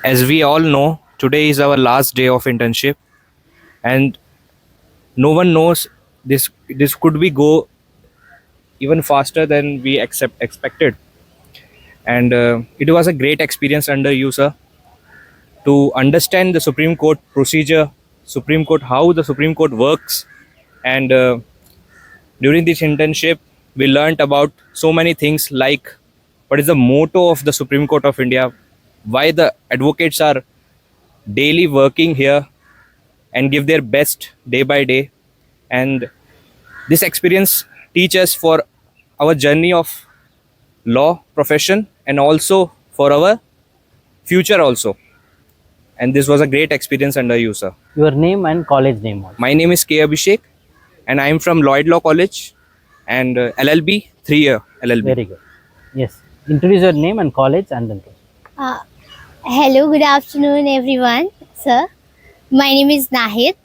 As we all know, today is our last day of internship, and no one knows this could be go even faster than we expected. And it was a great experience under you, sir, to understand the Supreme Court procedure, Supreme Court, how the Supreme Court works. And during this internship, we learnt about so many things like what is the motto of the Supreme Court of India, why the advocates are daily working here and give their best day by day. And this experience teaches for our journey of law profession and also for our future also. And this was a great experience under you, sir. Your name and college name also. My name is K. Abhishek, and I am from Lloyd Law College and LLB, 3-year LLB. Very good. Yes. Introduce your name and college and then. Uh, Hello, good afternoon, everyone. Sir, my name is Nahid.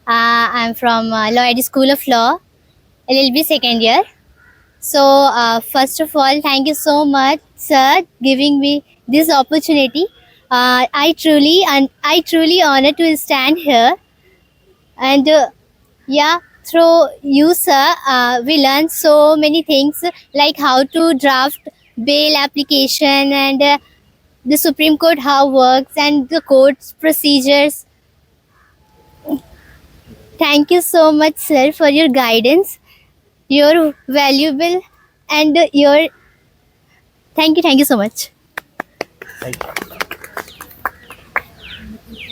I'm from Lloyd School of Law, LLB second year. So, first of all, thank you so much, sir, giving me this opportunity. I truly honor to stand here. And yeah, through you, sir, we learned so many things like how to draft bail application and the Supreme Court how works and the court's procedures. Thank you so much, sir, for your guidance. You're valuable and your thank you so much.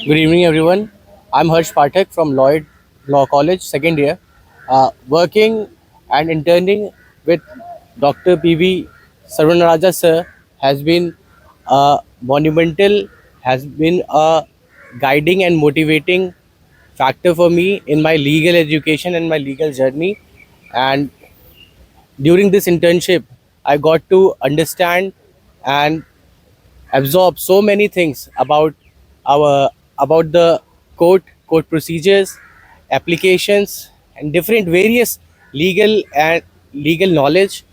Good evening, everyone. I'm Harsh Pathak from Lloyd Law College, second year, working and interning with Dr. P.V. Sarvanaraja sir has been monumental, has been a guiding and motivating factor for me in my legal education and my legal journey. And during this internship, I got to understand and absorb so many things our about the court procedures, applications, and different various legal knowledge.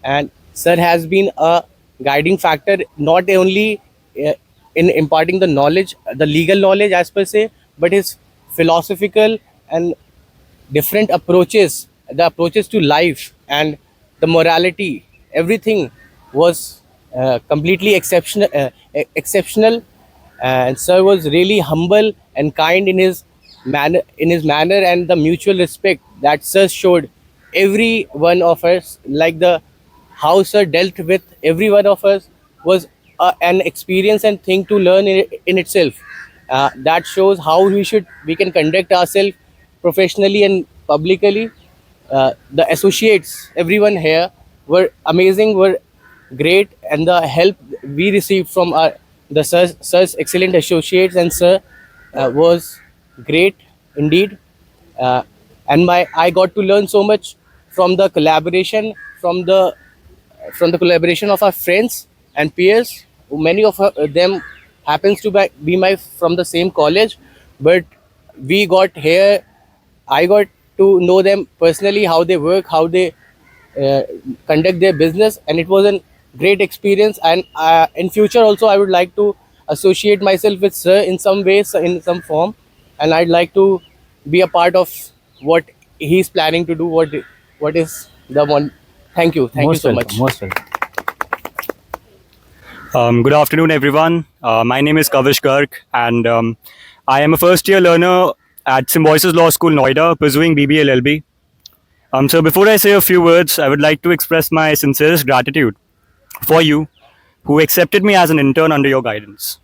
And sir has been a guiding factor not only uh, in imparting the knowledge, the legal knowledge as per se, but his philosophical and different approaches, the approaches to life and the morality, everything was completely exceptional. And sir was really humble and kind in his manner, and the mutual respect that sir showed every one of us, like the how sir dealt with every one of us was an experience and thing to learn in itself. That shows how we can conduct ourselves professionally and publicly. The associates, everyone here were amazing, were great, and the help we received from the sir's excellent associates and sir was great indeed. Uh, and my I got to learn so much from the collaboration, from the collaboration of our friends and peers. Many of them happens to be my from the same college, but we got here. I got to know them personally, how they work, how they uh, conduct their business, and it was a great experience. And in future also, I would like to associate myself with sir in some ways, in some form, and I'd like to be a part of what he's planning to do. What is the one? Thank you Most so welcome. much. Most welcome. Good afternoon, everyone. My name is Kavish Garg, and I am a first year learner at Symbiosis Law School, Noida, pursuing BBLLB. So, before I say a few words, I would like to express my sincerest gratitude for you who accepted me as an intern under your guidance.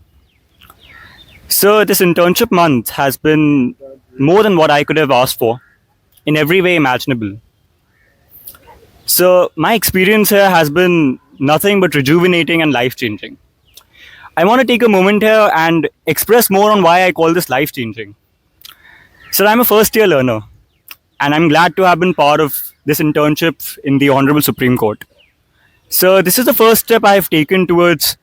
So, this internship month has been more than what I could have asked for in every way imaginable. So, my experience here has been nothing but rejuvenating and life changing. I want to take a moment here and express more on why I call this life changing. So, I'm a first year learner, and I'm glad to have been part of this internship in the Honorable Supreme Court. So, this is the first step I've taken towards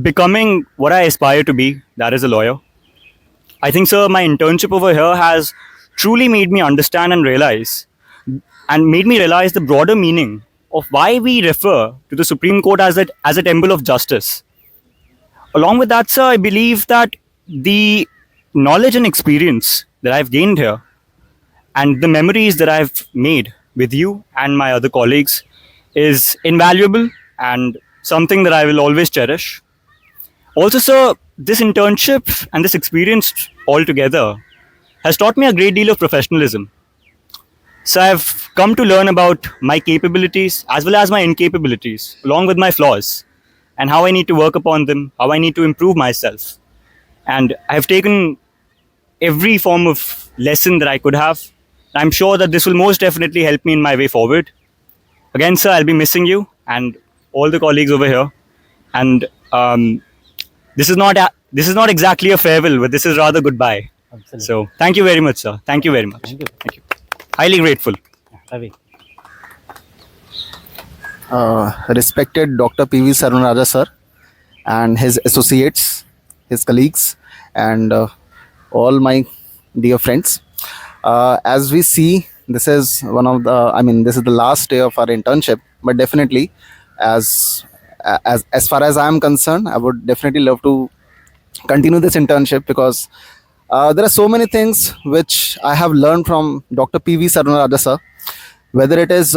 becoming what I aspire to be, that is a lawyer. I think, sir, my internship over here has truly made me understand and made me realize the broader meaning of why we refer to the Supreme Court as a temple of justice. Along with that, sir, I believe that the knowledge and experience that I've gained here and the memories that I've made with you and my other colleagues is invaluable and something that I will always cherish. Also, sir, this internship and this experience altogether has taught me a great deal of professionalism. So I've come to learn about my capabilities as well as my incapabilities, along with my flaws, and how I need to work upon them, how I need to improve myself. And I've taken every form of lesson that I could have. I'm sure that this will most definitely help me in my way forward. Again, sir, I'll be missing you and all the colleagues over here. And this is not exactly a farewell, but this is rather goodbye. Absolutely. So thank you very much, sir. Thank you very much. Thank you. Thank you. Highly grateful. Ravi. Respected Dr. P.V. Sarunaraja sir and his associates, his colleagues, and all my dear friends. As we see, this is this is the last day of our internship, but definitely, as far as I am concerned, I would definitely love to continue this internship because there are so many things which I have learned from Dr. P.V. Sarunaraja sir, whether it is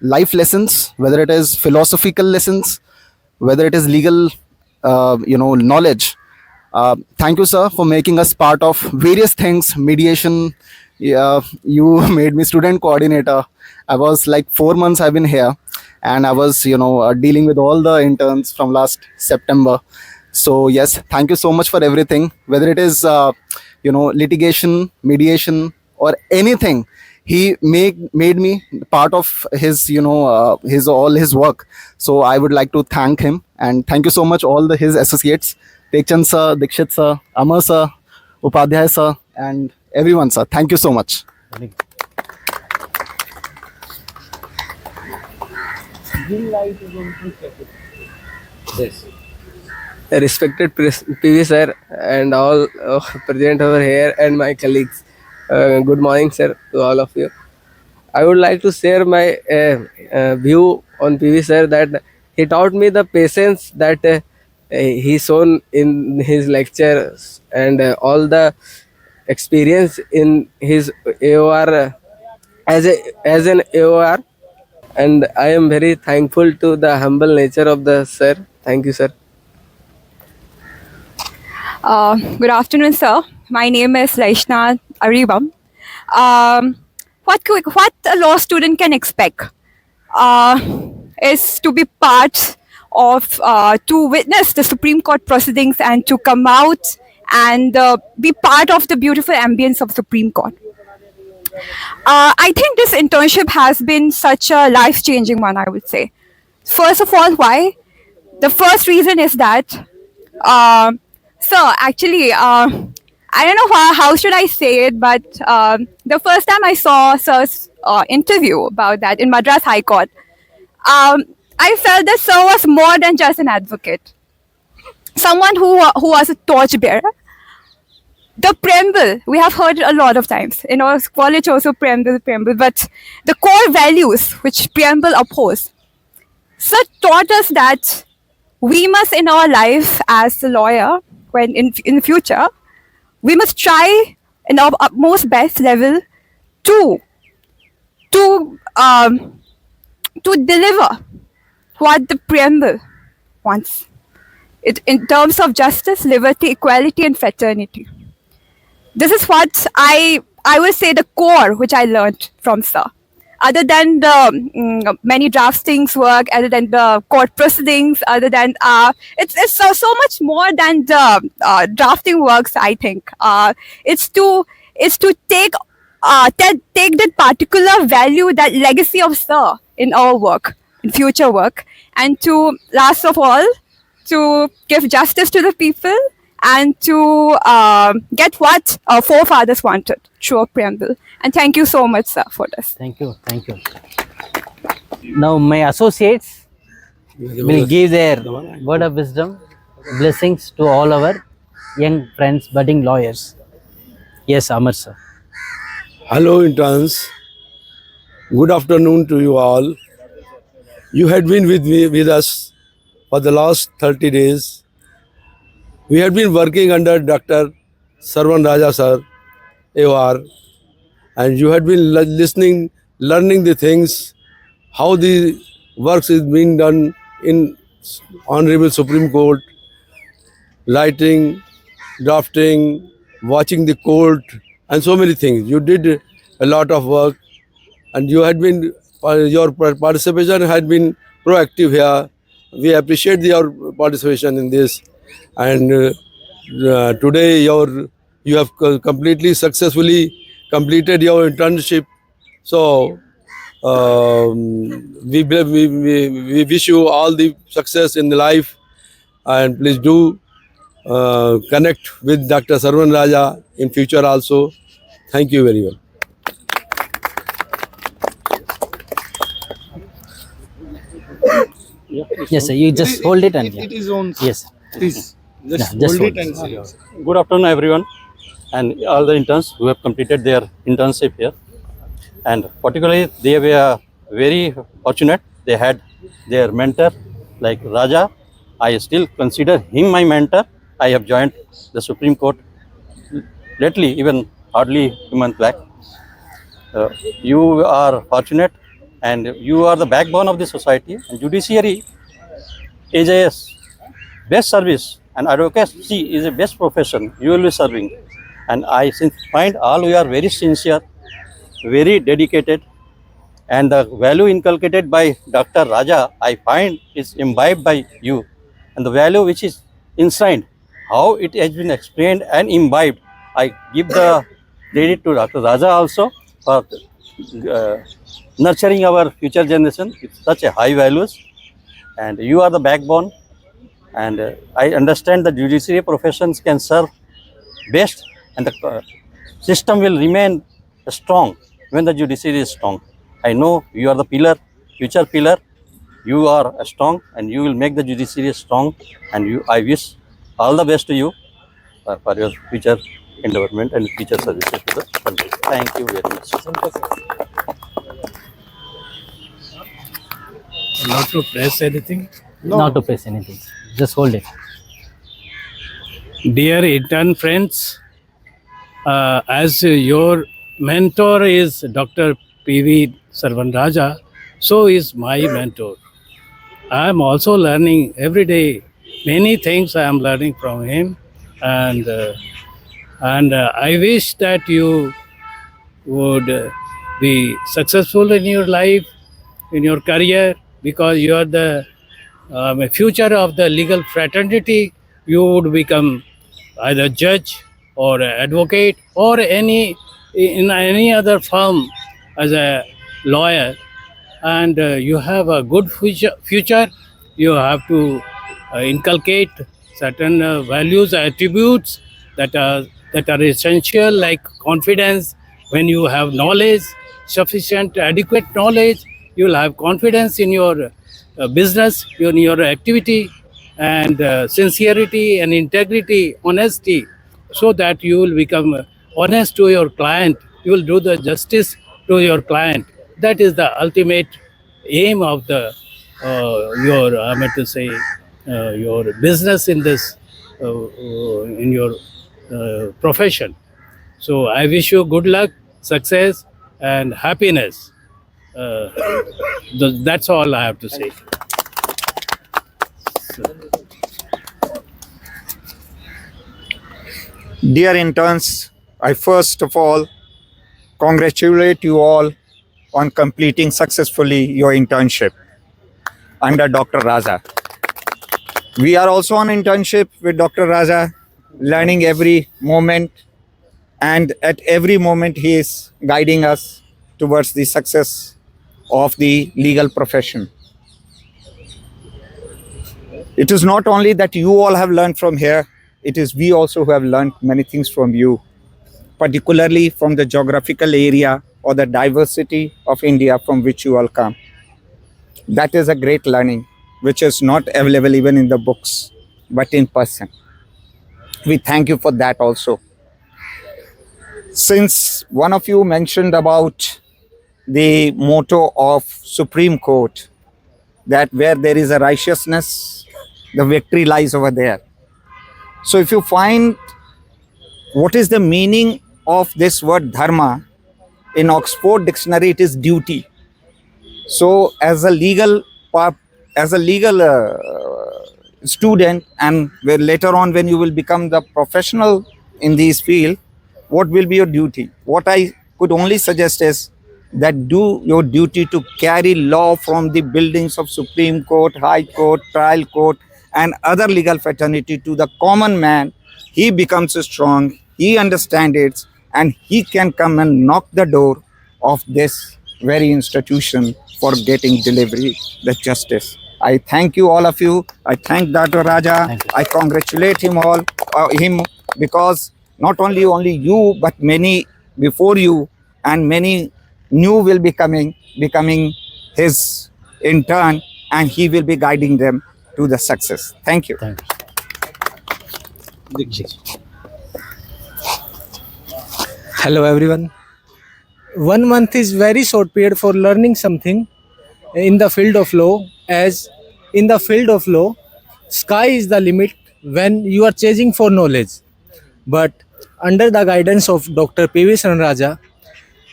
life lessons, whether it is philosophical lessons, whether it is legal, knowledge. Thank you, sir, for making us part of various things. Mediation. You made me student coordinator. I was like 4 months I've been here, and I was dealing with all the interns from last September. So yes, thank you so much for everything. Whether it is litigation, mediation, or anything, he made me part of his his work. So I would like to thank him, and thank you so much all his associates, Tekchand sir, Dikshit sir, Amar sir, Upadhyay sir, and everyone sir. Thank you so much. Very good. Respected PV sir and all present over here and my colleagues. Good morning, sir, to all of you. I would like to share my view on PV sir that he taught me the patience that he shown in his lectures and all the experience in his AOR as an AOR, and I am very thankful to the humble nature of the sir. Thank you, sir. Good afternoon, sir. My name is Laishna Aribam. What a law student can expect is to be part of, to witness the Supreme Court proceedings and to come out and be part of the beautiful ambience of Supreme Court. I think this internship has been such a life-changing one, I would say. First of all, why? The first reason is that, actually, I don't know how should I say it, but the first time I saw Sir's interview about that in Madras High Court, I felt that Sir was more than just an advocate. Someone who was a torchbearer. The preamble, we have heard it a lot of times. In our college also preamble, but the core values which preamble upholds. Sir taught us that we must in our life as a lawyer, when in the future, we must try in our utmost best level to deliver what the preamble wants. In terms of justice, liberty, equality, and fraternity. This is what I would say the core which I learned from Sir. Other than the many draftings work, other than the court proceedings, other than it's so much more than the drafting works. I think it's to take that particular value, that legacy of Sir in our work, in future work, and to last of all to give justice to the people and to get what our forefathers wanted through a preamble. And thank you so much, sir, for this. Thank you. Thank you. Now my associates will give their word of wisdom, blessings to all our young friends, budding lawyers. Yes, Amar sir. Hello, interns. Good afternoon to you all. You had been with us for the last 30 days. We had been working under Dr. Sarwan Raja sir, AOR, and you had been listening, learning the things, how the works is being done in Honorable Supreme Court, writing, drafting, watching the court, and so many things. You did a lot of work, and you had been your participation had been proactive here. We appreciate your participation in this, and today you have completely successfully completed your internship. So we wish you all the success in the life, and please do connect with Dr. Sarwan Raja in future also. Thank you very much. Yes, sir. You just hold it and It is on. yes. Please, just Yeah, just hold it hold and say. Good afternoon, everyone, and all the interns who have completed their internship here. And particularly, they were very fortunate. They had their mentor, like Raja. I still consider him my mentor. I have joined the Supreme Court lately, even hardly a month back. You are fortunate, and you are the backbone of the society. And judiciary is a best service, and advocacy is a best profession you will be serving. And I find all you are very sincere, very dedicated, and the value inculcated by Dr. Raja, I find is imbibed by you, and the value which is enshrined, how it has been explained and imbibed. I give the credit to Dr. Raja also for nurturing our future generation with such a high values, and you are the backbone. And I understand the judiciary professions can serve best, and the system will remain strong when the judiciary is strong. I know you are the pillar, future pillar. You are strong, and you will make the judiciary strong. And I wish all the best to you for your future endeavorment and future services to the country. Thank you very much. Not to press anything. Not to press anything. Just hold it. Dear intern friends, as your mentor is Dr. P.V. Sarwan Raja, so is my mentor. I am also learning every day. Many things I am learning from him, and I wish that you would be successful in your life, in your career, because you are the future of the legal fraternity. You would become either judge or advocate or in any other firm as a lawyer, and you have a good future. You have to inculcate certain values, attributes that are essential, like confidence. When you have knowledge, sufficient, adequate knowledge, you will have confidence in your business, in your activity, and sincerity and integrity, honesty, so that you will become honest to your client. You will do the justice to your client. That is the ultimate aim of the your I meant to say your business in this in your profession. So I wish you good luck, success, and happiness. That's all I have to say. Dear interns, I first of all congratulate you all on completing successfully your internship under Dr. Raja. We are also on internship with Dr. Raja, learning every moment, and at every moment he is guiding us towards the success of the legal profession. It is not only that you all have learned from here, it is we also who have learned many things from you, particularly from the geographical area or the diversity of India from which you all come. That is a great learning, which is not available even in the books, but in person. We thank you for that also. Since one of you mentioned about the motto of Supreme Court, that where there is a righteousness, the victory lies over there. So if you find what is the meaning of this word dharma, in Oxford Dictionary it is duty. So as a legal student, and later on when you will become the professional in this field, what will be your duty? What I could only suggest is that do your duty to carry law from the buildings of Supreme Court, High Court, Trial Court and other legal fraternity to the common man. He becomes strong, he understands it, and he can come and knock the door of this very institution for getting delivery the justice. I thank you, all of you. I thank Dr. Raja. I congratulate him because not only you, but many before you and many new will be becoming his intern, and he will be guiding them to the success. Thank you. Thank you. Hello everyone. 1 month is very short period for learning something in the field of law, as in the field of law, sky is the limit when you are chasing for knowledge. But under the guidance of Dr. P.V. Saran Raja,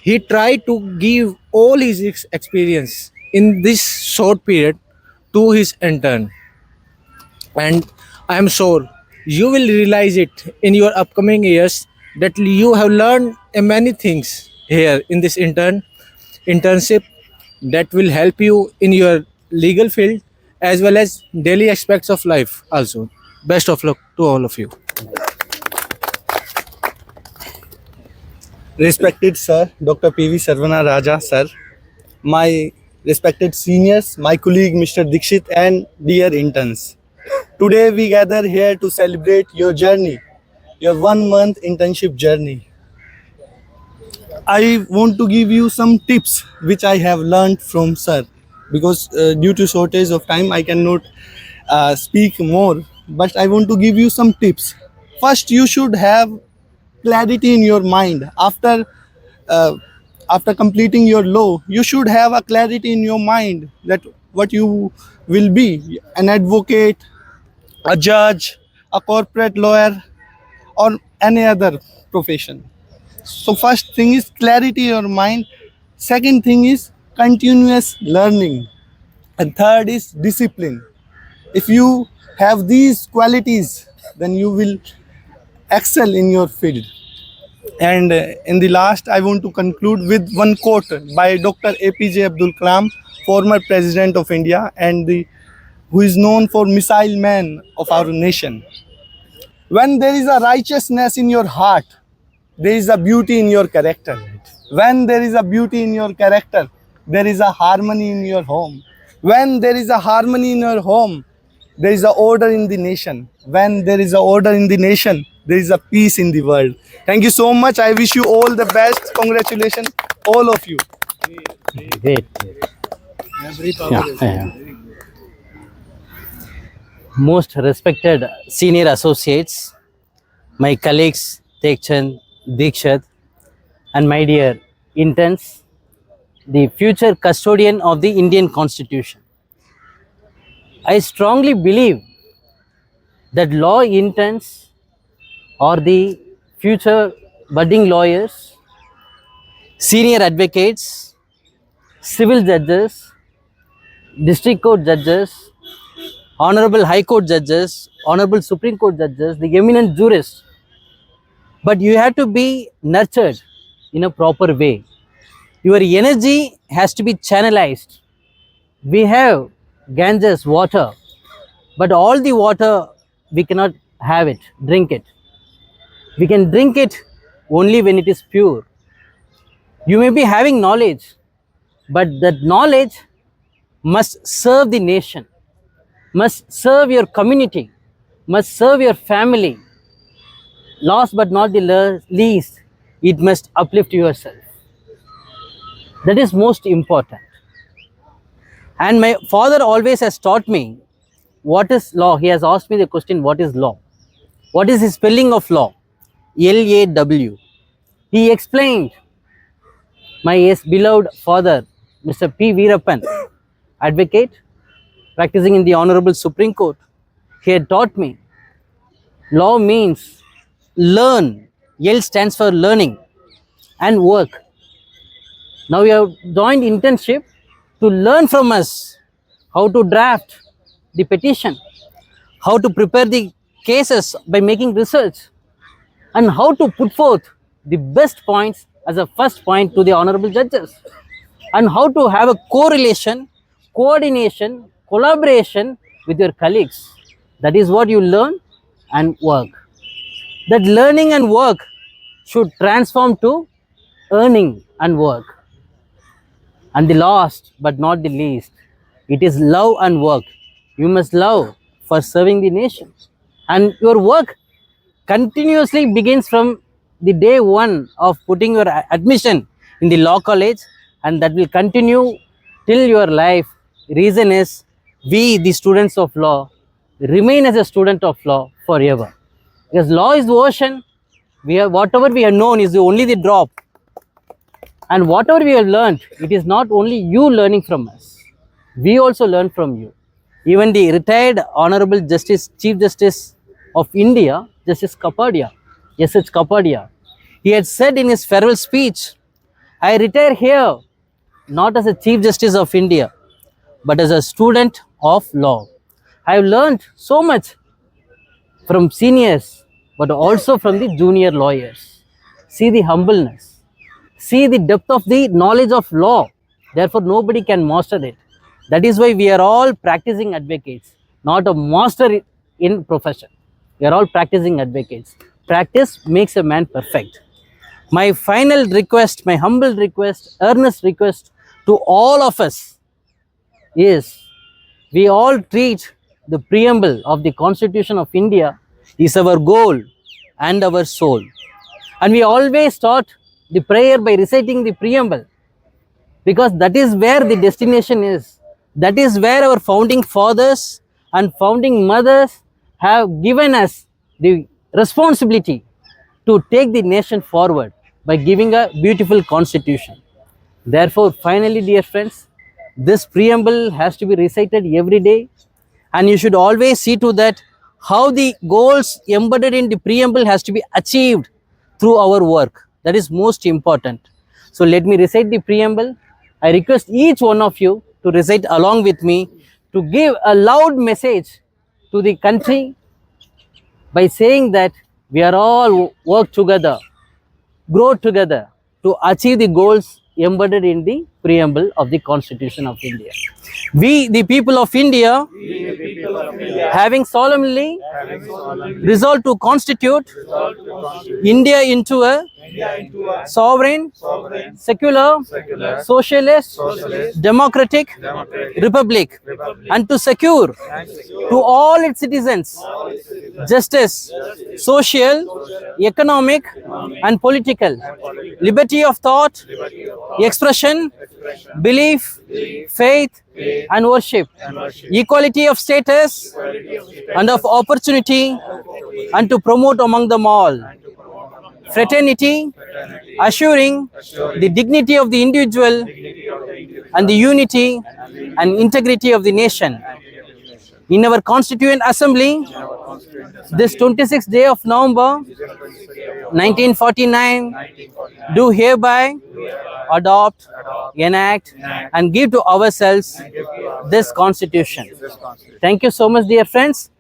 he tried to give all his experience in this short period to his intern. And I am sure you will realize it in your upcoming years that you have learned many things here in this internship that will help you in your legal field as well as daily aspects of life also. Best of luck to all of you. Respected Sir, Dr. P.V. Sarvana Raja Sir, my respected seniors, my colleague Mr. Dikshit and dear interns. Today we gather here to celebrate your journey, your 1 month internship journey. I want to give you some tips which I have learned from Sir, because due to shortage of time I cannot speak more, but I want to give you some tips. First, you should have clarity in your mind. After completing your law, you should have a clarity in your mind that what you will be, an advocate, a judge, a corporate lawyer, or any other profession. So first thing is clarity in your mind. Second thing is continuous learning. And third is discipline. If you have these qualities, then you will excel in your field. And in the last, I want to conclude with one quote by Dr. APJ Abdul Kalam, former President of India and who is known for missile man of our nation. When there is a righteousness in your heart, there is a beauty in your character. When there is a beauty in your character, there is a harmony in your home. When there is a harmony in your home, there is a order in the nation. When there is a order in the nation, there is a peace in the world. Thank you so much. I wish you all the best. Congratulations, all of you. Great. Most respected senior associates, my colleagues Tekchand, Dikshat, and my dear interns, the future custodian of the Indian Constitution. I strongly believe that law interns or the future budding lawyers, senior advocates, civil judges, district court judges, honorable high court judges, honorable Supreme Court judges, the eminent jurists, but you have to be nurtured in a proper way. Your energy has to be channelized. We have Ganges, water, but all the water we cannot have it, drink it. We can drink it only when it is pure. You may be having knowledge, but that knowledge must serve the nation, must serve your community, must serve your family. Last but not the least, it must uplift yourself. That is most important. And my father always has taught me what is law. He has asked me the question, what is law? What is the spelling of law? L-A-W. He explained, my beloved father, Mr. P. Veerappan, advocate, practicing in the Honorable Supreme Court, he had taught me Law means learn. L stands for learning and work. Now you have joined internship to learn from us how to draft the petition, how to prepare the cases by making research, and how to put forth the best points as a first point to the honorable judges, and how to have a correlation, coordination, collaboration with your colleagues. That is what you learn and work. That learning and work should transform to earning and work. And the last but not the least, it is love and work. You must love for serving the nation. And your work continuously begins from the day one of putting your admission in the law college, and that will continue till your life. Reason is, we, the students of law, remain as a student of law forever. Because law is the ocean. Whatever we have known is only the drop. And whatever we have learned, it is not only you learning from us. We also learn from you. Even the retired Honorable Justice, Chief Justice of India, Justice Kapadia, S.H. Kapadia, he had said in his farewell speech, I retire here not as a Chief Justice of India, but as a student of law. I have learned so much from seniors, but also from the junior lawyers. See the humbleness. See the depth of the knowledge of law. Therefore, nobody can master it. That is why we are all practicing advocates, not a master in profession. We are all practicing advocates. Practice makes a man perfect. My final request, my humble request, earnest request to all of us is, we all treat the preamble of the Constitution of India is our goal and our soul. And we always start the prayer by reciting the preamble, because that is where the destination is. That is where our founding fathers and founding mothers have given us the responsibility to take the nation forward by giving a beautiful constitution. Therefore, finally, dear friends, this preamble has to be recited every day, and you should always see to that how the goals embedded in the preamble has to be achieved through our work. That is most important. So let me recite the preamble. I request each one of you to recite along with me, to give a loud message to the country by saying that we are all work together, grow together to achieve the goals embedded in the preamble of the Constitution of India. We, the people of India, having solemnly resolved to constitute India into a sovereign, secular, socialist, democratic republic, and to secure to all its citizens justice, social, economic, and political, liberty of thought, expression, belief, faith, and worship, equality of status and of opportunity, and to promote among them all fraternity, assuring the dignity of the individual and the unity and integrity of the nation. In our Constituent Assembly, this 26th day of November 1949, do hereby adopt, enact, and give to ourselves this Constitution. Thank you so much, dear friends.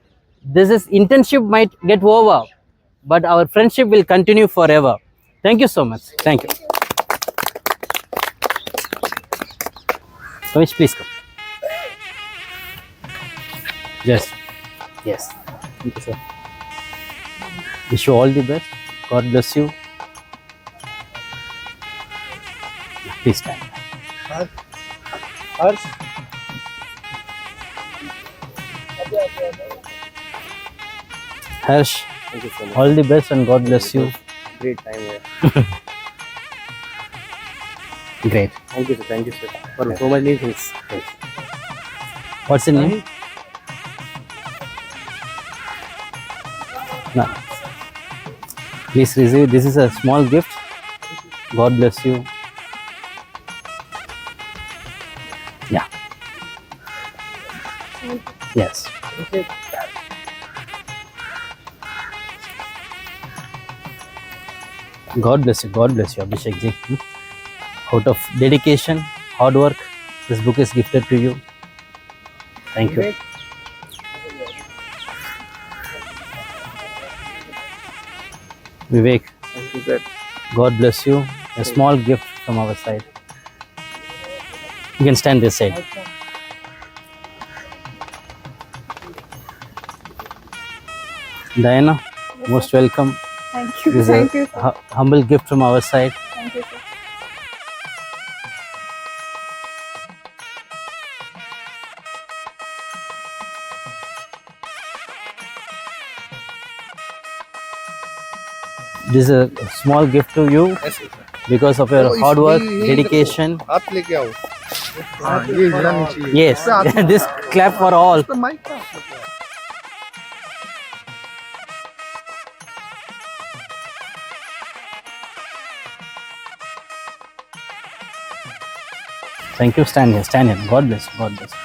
This is internship might get over, but our friendship will continue forever. Thank you so much. Thank you. Kavish, please come. Yes. Yes. Thank you, sir. Wish you all the best. God bless you. Please stand. Harsh, Thank you so much. all the best and God bless you. Great time here. Great. Thank you, sir. Thank you, sir. For so many things. Yes. What's your name? No. Please receive. This is a small gift. God bless you. Yeah. Yes. God bless you, Abhishek ji. Out of dedication, hard work, this book is gifted to you. Thank you. Vivek, Thank you, sir. God bless you. A small gift from our side. You can stand this side. Diana, most welcome. Thank you. This is Thank a you, sir. humble gift from our side. Thank you, sir. This is a small gift to you because of your hard work, dedication. आप लेके आओ ये हिलना नहीं चाहिए Yes, this clap for all. Thank you. Stand here. God bless you. God bless you.